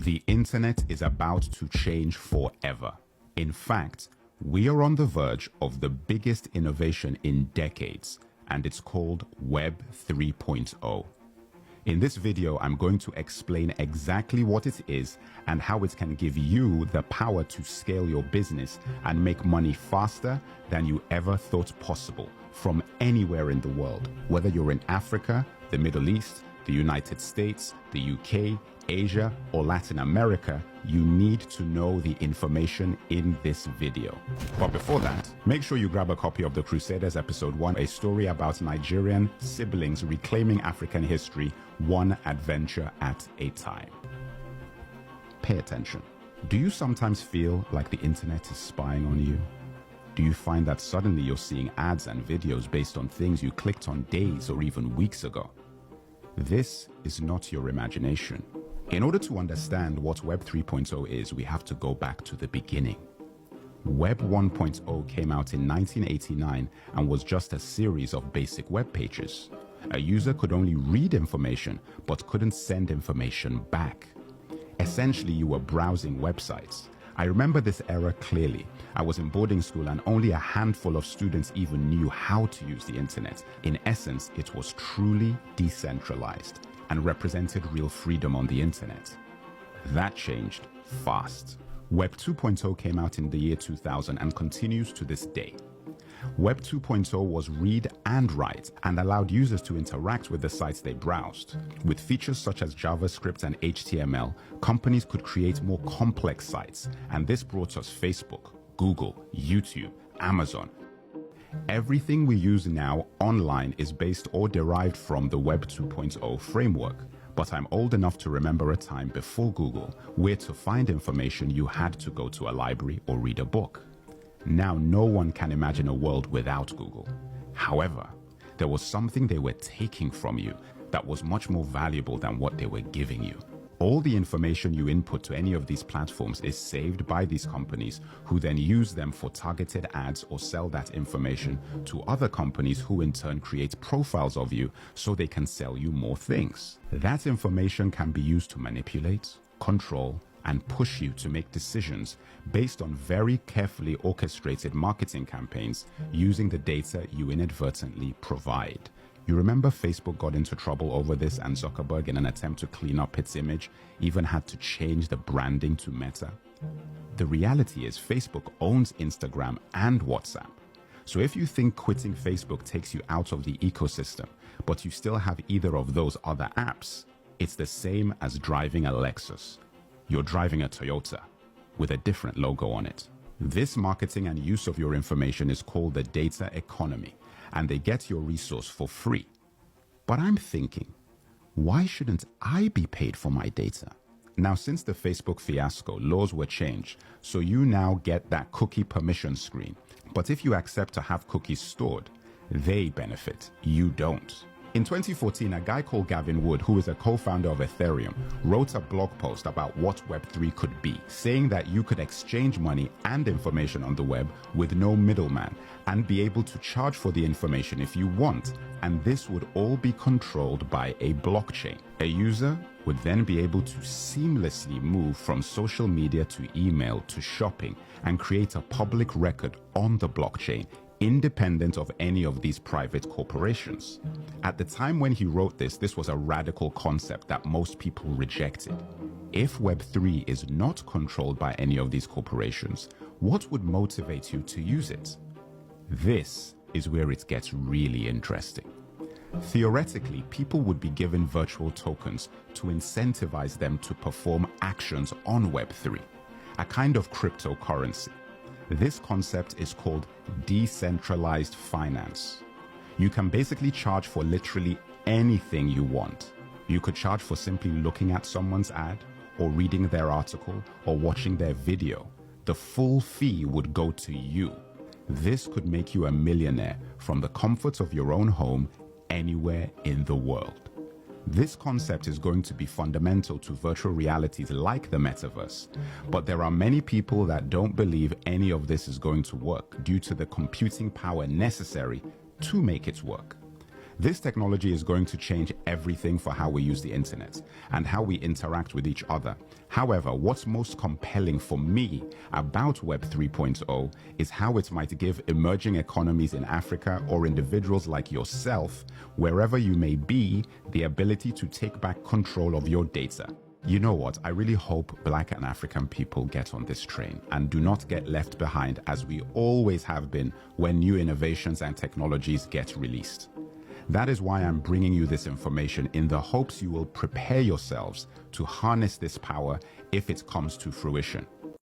The internet is about to change forever. In fact, we are on the verge of the biggest innovation in decades, and it's called Web 3.0. In this video, I'm going to explain exactly what it is and how it can give you the power to scale your business and make money faster than you ever thought possible from anywhere in the world. Whether you're in Africa, the Middle East, the United States, the UK, Asia, or Latin America, you need to know the information in this video. But before that, make sure you grab a copy of The Crusaders Episode 1, a story about Nigerian siblings reclaiming African history, one adventure at a time. Pay attention. Do you sometimes feel like the internet is spying on you? Do you find that suddenly you're seeing ads and videos based on things you clicked on days or even weeks ago? This is not your imagination. In order to understand what Web 3.0 is, we have to go back to the beginning. Web 1.0 came out in 1989 and was just a series of basic web pages. A user could only read information but couldn't send information back. Essentially, you were browsing websites. I remember this era clearly. I was in boarding school and only a handful of students even knew how to use the internet. In essence, it was truly decentralized and represented real freedom on the internet. That changed fast. Web 2.0 came out in the year 2000 and continues to this day. Web 2.0 was read and write and allowed users to interact with the sites they browsed. With features such as JavaScript and HTML, companies could create more complex sites, and this brought us Facebook, Google, YouTube, Amazon. Everything we use now online is based or derived from the Web 2.0 framework. But I'm old enough to remember a time before Google where to find information you had to go to a library or read a book. Now no one can imagine a world without Google. However, there was something they were taking from you that was much more valuable than what they were giving you. All the information you input to any of these platforms is saved by these companies, who then use them for targeted ads or sell that information to other companies who in turn create profiles of you so they can sell you more things. That information can be used to manipulate, control, and push you to make decisions based on very carefully orchestrated marketing campaigns using the data you inadvertently provide. You remember Facebook got into trouble over this, and Zuckerberg, in an attempt to clean up its image, even had to change the branding to Meta? The reality is Facebook owns Instagram and WhatsApp. So if you think quitting Facebook takes you out of the ecosystem, but you still have either of those other apps, it's the same as driving a Lexus. You're driving a Toyota with a different logo on it. This marketing and use of your information is called the data economy, and they get your resource for free. But I'm thinking, why shouldn't I be paid for my data? Now, since the Facebook fiasco, laws were changed, so you now get that cookie permission screen. But if you accept to have cookies stored, they benefit, you don't. In 2014, a guy called Gavin Wood, who is a co-founder of Ethereum, wrote a blog post about what Web3 could be, saying that you could exchange money and information on the web with no middleman and be able to charge for the information if you want, and this would all be controlled by a blockchain. A user would then be able to seamlessly move from social media to email to shopping and create a public record on the blockchain, independent of any of these private corporations. At the time when he wrote this was a radical concept that most people rejected. If Web3 is not controlled by any of these corporations, what would motivate you to use it? This is where it gets really interesting. Theoretically, people would be given virtual tokens to incentivize them to perform actions on Web3, a kind of cryptocurrency. This concept is called decentralized finance. You can basically charge for literally anything you want. You could charge for simply looking at someone's ad, or reading their article, or watching their video. The full fee would go to you. This could make you a millionaire from the comfort of your own home, anywhere in the world. This concept is going to be fundamental to virtual realities like the metaverse, but there are many people that don't believe any of this is going to work due to the computing power necessary to make it work. This technology is going to change everything for how we use the internet and how we interact with each other. However, what's most compelling for me about Web 3.0 is how it might give emerging economies in Africa or individuals like yourself, wherever you may be, the ability to take back control of your data. You know what? I really hope Black and African people get on this train and do not get left behind, as we always have been when new innovations and technologies get released. That is why I'm bringing you this information, in the hopes you will prepare yourselves to harness this power if it comes to fruition.